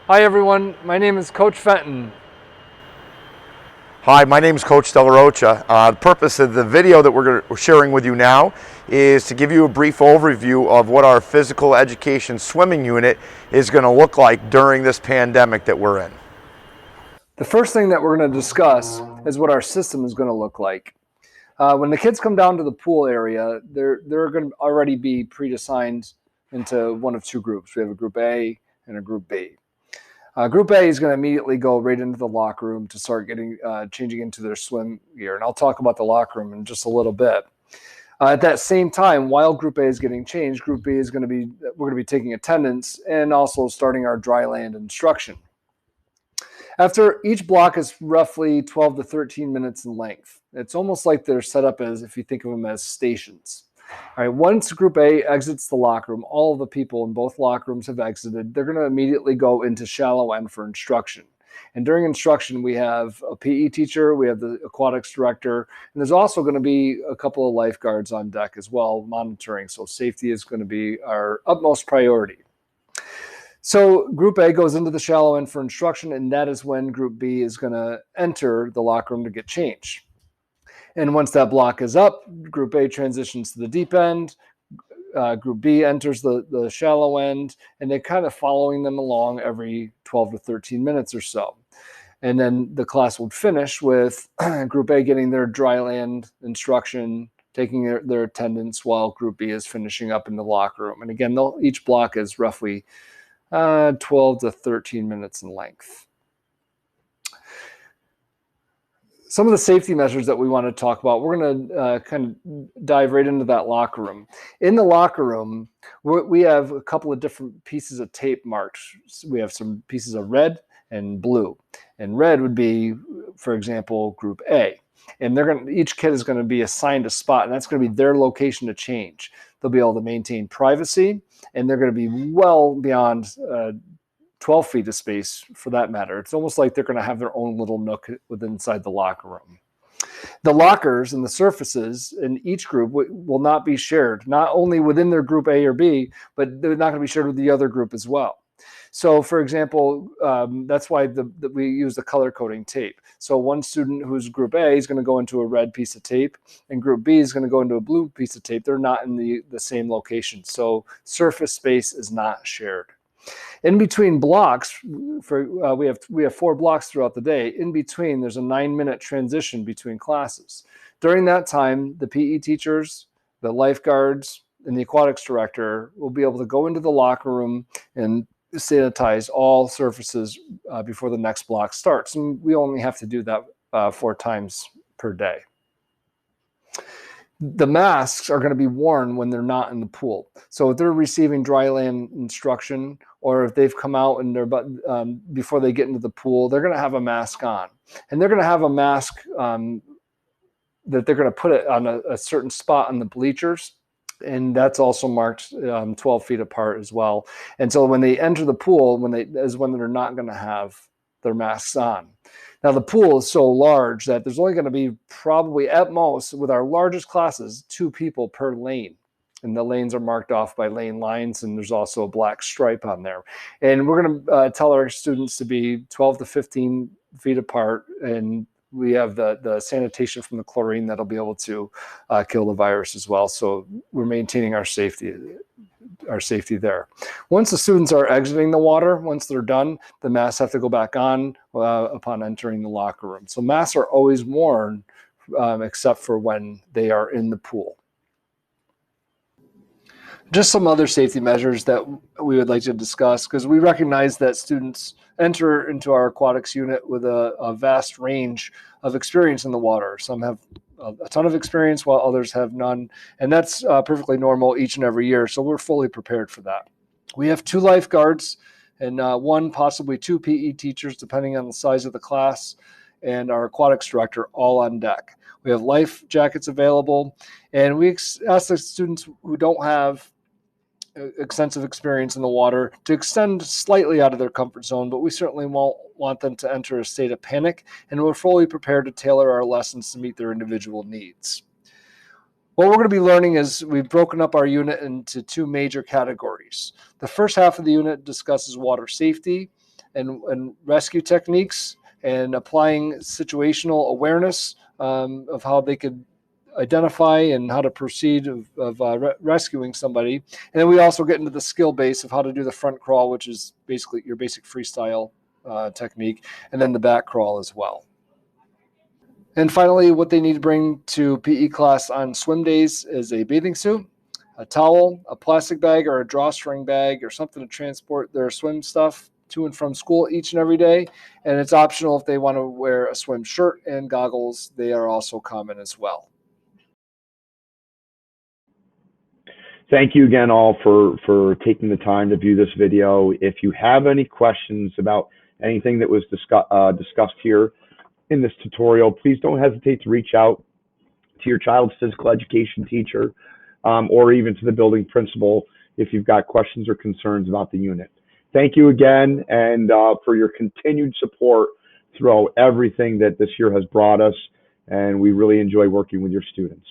Hi everyone, my name is Coach Fenton. Hi, my name is Coach Della Rocha. The purpose of the video that we're sharing with you now is to give you a brief overview of what our physical education swimming unit is going to look like during this pandemic that we're in. The first thing that we're going to discuss is what our system is going to look like. When the kids come down to the pool area, they're going to already be pre-assigned into one of two groups. We have a group A and a group B. Group A is going to immediately go right into the locker room to start getting changing into their swim gear, and I'll talk about the locker room in just a little bit. At that same time, while Group A is getting changed, Group B is going to be we're going to be taking attendance and also starting our dry land instruction. After each block is roughly 12 to 13 minutes in length. It's almost like they're set up as, if you think of them as stations. All right, once Group A exits the locker room, all of the people in both locker rooms have exited. They're going to immediately go into shallow end for instruction. And during instruction, we have a PE teacher, we have the aquatics director, and there's also going to be a couple of lifeguards on deck as well, monitoring. So safety is going to be our utmost priority. So Group A goes into the shallow end for instruction, and that is when Group B is going to enter the locker room to get changed. And once that block is up, Group A transitions to the deep end. Group B enters the shallow end, and they're kind of following them along every 12 to 13 minutes or so. And then the class would finish with Group A getting their dry land instruction, taking their attendance, while Group B is finishing up in the locker room. And again, each block is roughly 12 to 13 minutes in length. Some of the safety measures that we want to talk about, we're going to kind of dive right into that locker room. In the locker room, we have a couple of different pieces of tape marked. We have some pieces of red and blue. And red would be, for example, Group A. And each kid is going to be assigned a spot, and that's going to be their location to change. They'll be able to maintain privacy, and they're going to be well beyond 12 feet of space for that matter. It's almost like they're going to have their own little nook inside the locker room. The lockers and the surfaces in each group will not be shared, not only within their group A or B, but they're not going to be shared with the other group as well. So, for example, that's why we use the color coding tape. So one student who's Group A is going to go into a red piece of tape, and Group B is going to go into a blue piece of tape. They're not in the same location. So surface space is not shared. In between blocks, we have 4 blocks throughout the day. In between, there's a 9-minute transition between classes. During that time, the PE teachers, the lifeguards, and the aquatics director will be able to go into the locker room and sanitize all surfaces before the next block starts. And we only have to do that 4 times per day. The masks are going to be worn when they're not in the pool. So if they're receiving dry land instruction, or if they've come out and before they get into the pool, they're going to have a mask on. And they're going to have a mask that they're going to put it on a certain spot on the bleachers. And that's also marked 12 feet apart as well. And so when they enter the pool, when they're not going to have their masks on. Now, the pool is so large that there's only going to be probably at most, with our largest classes, 2 people per lane. And the lanes are marked off by lane lines, and there's also a black stripe on there. And we're going to tell our students to be 12 to 15 feet apart, and we have the sanitation from the chlorine that'll be able to kill the virus as well. So we're maintaining our safety there. Once the students are exiting the water, once they're done, the masks have to go back on upon entering the locker room. So masks are always worn except for when they are in the pool. Just some other safety measures that we would like to discuss, because we recognize that students enter into our aquatics unit with a vast range of experience in the water. Some have a ton of experience while others have none, and that's perfectly normal each and every year, so we're fully prepared for that. We have 2 lifeguards and 1, possibly 2 PE teachers, depending on the size of the class, and our aquatics director all on deck. We have life jackets available, and we ask the students who don't have extensive experience in the water to extend slightly out of their comfort zone, but we certainly won't want them to enter a state of panic, and we're fully prepared to tailor our lessons to meet their individual needs. What we're going to be learning is we've broken up our unit into 2 major categories. The first half of the unit discusses water safety, and rescue techniques, and applying situational awareness of how they could identify and how to proceed of rescuing somebody. And then we also get into the skill base of how to do the front crawl, which is basically your basic freestyle technique, and then the back crawl as well. And finally, what they need to bring to PE class on swim days is a bathing suit, a towel, a plastic bag or a drawstring bag or something to transport their swim stuff to and from school each and every day. And it's optional if they want to wear a swim shirt and goggles. They are also common as well. Thank you again all for taking the time to view this video. If you have any questions about anything that was discussed here in this tutorial, please don't hesitate to reach out to your child's physical education teacher or even to the building principal if you've got questions or concerns about the unit. Thank you again, and for your continued support throughout everything that this year has brought us, and we really enjoy working with your students.